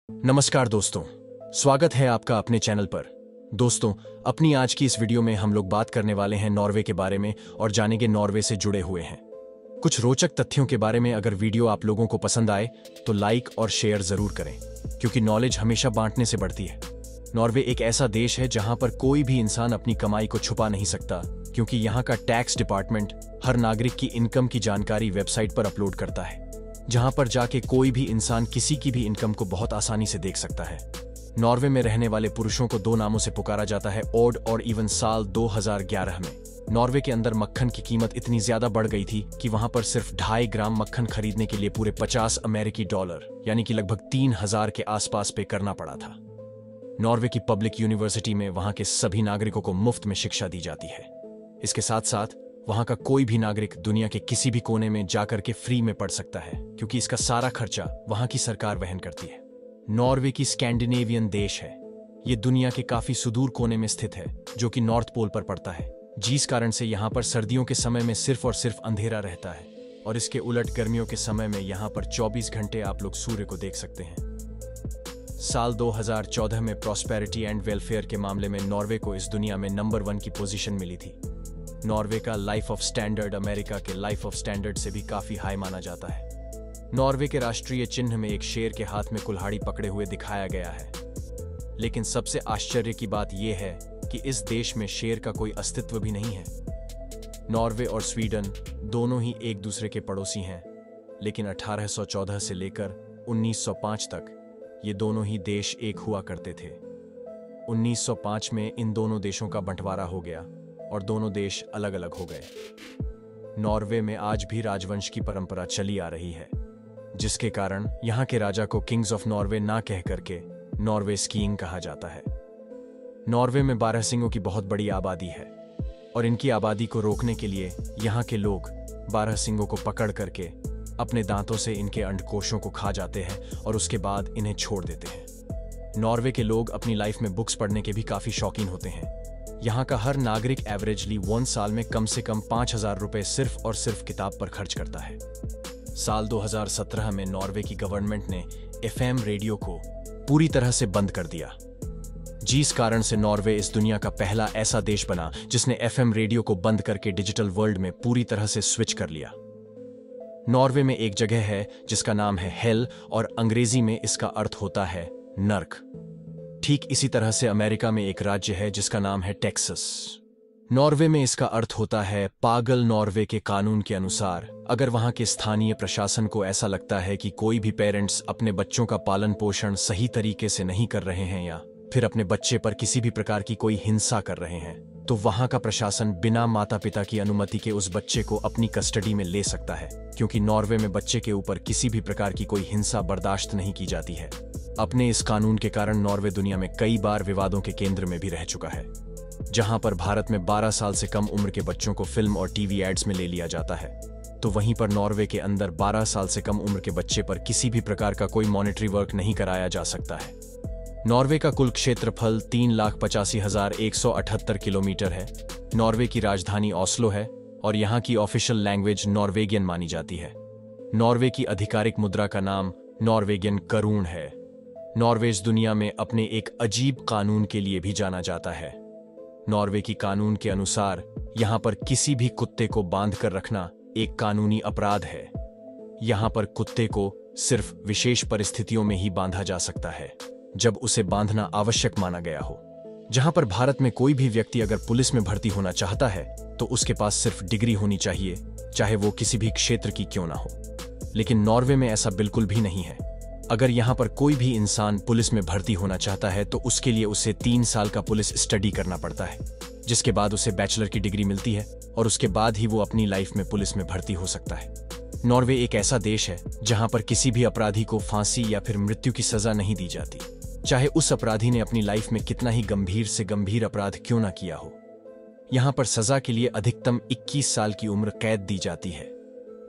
नमस्कार दोस्तों, स्वागत है आपका अपने चैनल पर। दोस्तों, अपनी आज की इस वीडियो में हम लोग बात करने वाले हैं नॉर्वे के बारे में और जानेंगे नॉर्वे से जुड़े हुए हैं कुछ रोचक तथ्यों के बारे में। अगर वीडियो आप लोगों को पसंद आए तो लाइक और शेयर जरूर करें, क्योंकि नॉलेज हमेशा बांटने से बढ़ती है। नॉर्वे एक ऐसा देश है जहां पर कोई भी इंसान अपनी कमाई को छुपा नहीं सकता, क्योंकि यहाँ का टैक्स डिपार्टमेंट हर नागरिक की इनकम की जानकारी वेबसाइट पर अपलोड करता है, जहां पर जाके कोई भी इंसान किसी की भी इनकम को बहुत आसानी से देख सकता है। नॉर्वे में रहने वाले पुरुषों को दो नामों से पुकारा जाता है, ऑड और इवन। साल 2011 में नॉर्वे के अंदर मक्खन की कीमत इतनी ज्यादा बढ़ गई थी कि वहां पर सिर्फ 2.5 ग्राम मक्खन खरीदने के लिए पूरे 50 अमेरिकी डॉलर यानी कि लगभग 3000 के आसपास पे करना पड़ा था। नॉर्वे की पब्लिक यूनिवर्सिटी में वहां के सभी नागरिकों को मुफ्त में शिक्षा दी जाती है। इसके साथ साथ वहां का कोई भी नागरिक दुनिया के किसी भी कोने में जाकर के फ्री में पढ़ सकता है, क्योंकि इसका सारा खर्चा वहां की सरकार वहन करती है। नॉर्वे की स्कैंडिनेवियन देश है। ये दुनिया के काफी सुदूर कोने में स्थित है, जो कि नॉर्थ पोल पर पड़ता है, जिस कारण से यहाँ पर सर्दियों के समय में सिर्फ और सिर्फ अंधेरा रहता है, और इसके उलट गर्मियों के समय में यहाँ पर 24 घंटे आप लोग सूर्य को देख सकते हैं। साल 2014 में प्रॉस्पेरिटी एंड वेलफेयर के मामले में नॉर्वे को इस दुनिया में नंबर 1 की पोजीशन मिली थी। नॉर्वे का लाइफ ऑफ स्टैंडर्ड अमेरिका के लाइफ ऑफ स्टैंडर्ड से भी काफी हाई माना जाता है। नॉर्वे के राष्ट्रीय चिन्ह में एक शेर के हाथ में कुल्हाड़ी पकड़े हुए दिखाया गया है। लेकिन सबसे आश्चर्य की बात यह है कि इस देश में शेर का कोई अस्तित्व भी नहीं है। नॉर्वे और स्वीडन दोनों ही एक दूसरे के पड़ोसी हैं, लेकिन 1814 से लेकर 1905 तक ये दोनों ही देश एक हुआ करते थे। 1905 में इन दोनों देशों का बंटवारा हो गया और दोनों देश अलग अलग हो गए। नॉर्वे में आज भी राजवंश की परंपरा चली आ रही है, जिसके कारण यहाँ के राजा को किंग्स ऑफ नॉर्वे ना कह करके नॉर्वे स्कीइंग कहा जाता है। नॉर्वे में बारहसिंगों की बहुत बड़ी आबादी है, और इनकी आबादी को रोकने के लिए यहाँ के लोग बारहसिंगों को पकड़ करके अपने दांतों से इनके अंडकोशों को खा जाते हैं और उसके बाद इन्हें छोड़ देते हैं। नॉर्वे के लोग अपनी लाइफ में बुक्स पढ़ने के भी काफी शौकीन होते हैं। यहाँ का हर नागरिक एवरेजली 1 साल में कम से कम 5000 रुपए सिर्फ और सिर्फ किताब पर खर्च करता है। साल 2017 में नॉर्वे की गवर्नमेंट ने एफएम रेडियो को पूरी तरह से बंद कर दिया, जिस कारण से नॉर्वे इस दुनिया का पहला ऐसा देश बना जिसने एफएम रेडियो को बंद करके डिजिटल वर्ल्ड में पूरी तरह से स्विच कर लिया। नॉर्वे में एक जगह है जिसका नाम है हेल, और अंग्रेजी में इसका अर्थ होता है नर्क। ठीक इसी तरह से अमेरिका में एक राज्य है जिसका नाम है टेक्सास। नॉर्वे में इसका अर्थ होता है पागल। नॉर्वे के कानून के अनुसार अगर वहां के स्थानीय प्रशासन को ऐसा लगता है कि कोई भी पेरेंट्स अपने बच्चों का पालन पोषण सही तरीके से नहीं कर रहे हैं, या फिर अपने बच्चे पर किसी भी प्रकार की कोई हिंसा कर रहे हैं, तो वहां का प्रशासन बिना माता पिता की अनुमति के उस बच्चे को अपनी कस्टडी में ले सकता है, क्योंकि नॉर्वे में बच्चे के ऊपर किसी भी प्रकार की कोई हिंसा बर्दाश्त नहीं की जाती है। अपने इस कानून के कारण नॉर्वे दुनिया में कई बार विवादों के केंद्र में भी रह चुका है। जहां पर भारत में 12 साल से कम उम्र के बच्चों को फिल्म और टीवी एड्स में ले लिया जाता है, तो वहीं पर नॉर्वे के अंदर 12 साल से कम उम्र के बच्चे पर किसी भी प्रकार का कोई मॉनिटरी वर्क नहीं कराया जा सकता है। नॉर्वे का कुल क्षेत्रफल 3,85,178 किलोमीटर है। नॉर्वे की राजधानी ओस्लो है और यहाँ की ऑफिशियल लैंग्वेज नॉर्वेगियन मानी जाती है। नॉर्वे की आधिकारिक मुद्रा का नाम नॉर्वेगियन करून है। नॉर्वे इस दुनिया में अपने एक अजीब कानून के लिए भी जाना जाता है। नॉर्वे की कानून के अनुसार यहाँ पर किसी भी कुत्ते को बांध कर रखना एक कानूनी अपराध है। यहाँ पर कुत्ते को सिर्फ विशेष परिस्थितियों में ही बांधा जा सकता है, जब उसे बांधना आवश्यक माना गया हो। जहां पर भारत में कोई भी व्यक्ति अगर पुलिस में भर्ती होना चाहता है तो उसके पास सिर्फ डिग्री होनी चाहिए, चाहे वो किसी भी क्षेत्र की क्यों ना हो। लेकिन नॉर्वे में ऐसा बिल्कुल भी नहीं है। अगर यहाँ पर कोई भी इंसान पुलिस में भर्ती होना चाहता है तो उसके लिए उसे 3 साल का पुलिस स्टडी करना पड़ता है, जिसके बाद उसे बैचलर की डिग्री मिलती है, और उसके बाद ही वो अपनी लाइफ में पुलिस में भर्ती हो सकता है। नॉर्वे एक ऐसा देश है जहां पर किसी भी अपराधी को फांसी या फिर मृत्यु की सजा नहीं दी जाती, चाहे उस अपराधी ने अपनी लाइफ में कितना ही गंभीर से गंभीर अपराध क्यों ना किया हो। यहाँ पर सजा के लिए अधिकतम 21 साल की उम्र कैद दी जाती है,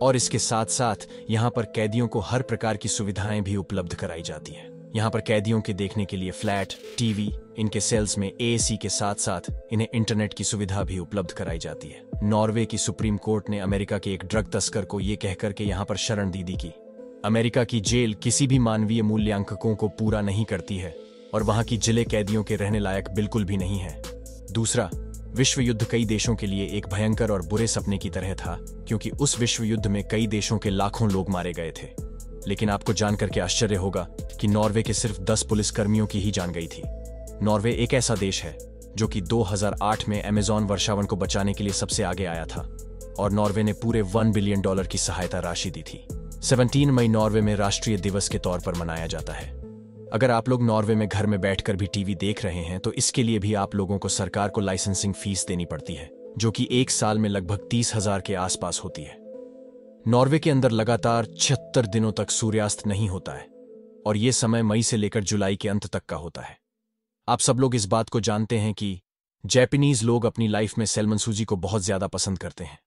और इसके साथ साथ यहाँ पर कैदियों को हर प्रकार की सुविधाएं भी उपलब्ध कराई जाती है। यहाँ पर कैदियों के देखने के लिए फ्लैट, टीवी, इनके सेल्स में एसी के साथ साथ इन्हें इंटरनेट की सुविधा भी उपलब्ध कराई जाती है। नॉर्वे की सुप्रीम कोर्ट ने अमेरिका के एक ड्रग तस्कर को ये कहकर के यहाँ पर शरण दी की अमेरिका की जेल किसी भी मानवीय मूल्यांकनों को पूरा नहीं करती है और वहां की जिले कैदियों के रहने लायक बिल्कुल भी नहीं है। दूसरा, विश्व युद्ध कई देशों के लिए एक भयंकर और बुरे सपने की तरह था, क्योंकि उस विश्व युद्ध में कई देशों के लाखों लोग मारे गए थे। लेकिन आपको जानकर के आश्चर्य होगा कि नॉर्वे के सिर्फ 10 पुलिसकर्मियों की ही जान गई थी। नॉर्वे एक ऐसा देश है जो कि 2008 में अमेज़न वर्षावन को बचाने के लिए सबसे आगे आया था और नॉर्वे ने पूरे $1 बिलियन की सहायता राशि दी थी। 17 मई नॉर्वे में राष्ट्रीय दिवस के तौर पर मनाया जाता है। अगर आप लोग नॉर्वे में घर में बैठकर भी टीवी देख रहे हैं तो इसके लिए भी आप लोगों को सरकार को लाइसेंसिंग फीस देनी पड़ती है, जो कि एक साल में लगभग 30,000 के आसपास होती है। नॉर्वे के अंदर लगातार 76 दिनों तक सूर्यास्त नहीं होता है और यह समय मई से लेकर जुलाई के अंत तक का होता है। आप सब लोग इस बात को जानते हैं कि जापानीज लोग अपनी लाइफ में सैल्मन सूजी को बहुत ज्यादा पसंद करते हैं।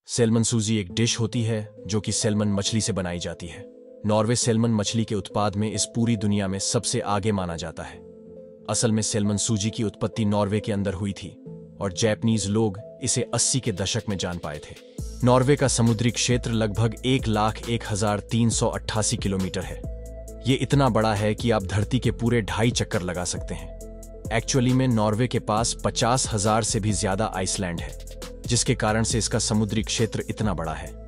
सैल्मन सूजी एक डिश होती है जो कि सैल्मन मछली से बनाई जाती है। नॉर्वे सैल्मन मछली के उत्पाद में इस पूरी दुनिया में सबसे आगे माना जाता है। असल में सैल्मन सूजी की उत्पत्ति नॉर्वे के अंदर हुई थी और जापानीज लोग इसे 80 के दशक में जान पाए थे। नॉर्वे का समुद्री क्षेत्र लगभग 1,01,388 किलोमीटर है। ये इतना बड़ा है कि आप धरती के पूरे 2.5 चक्कर लगा सकते हैं। एक्चुअली में नॉर्वे के पास 50,000 से भी ज्यादा आइसलैंड है, जिसके कारण से इसका समुद्री क्षेत्र इतना बड़ा है।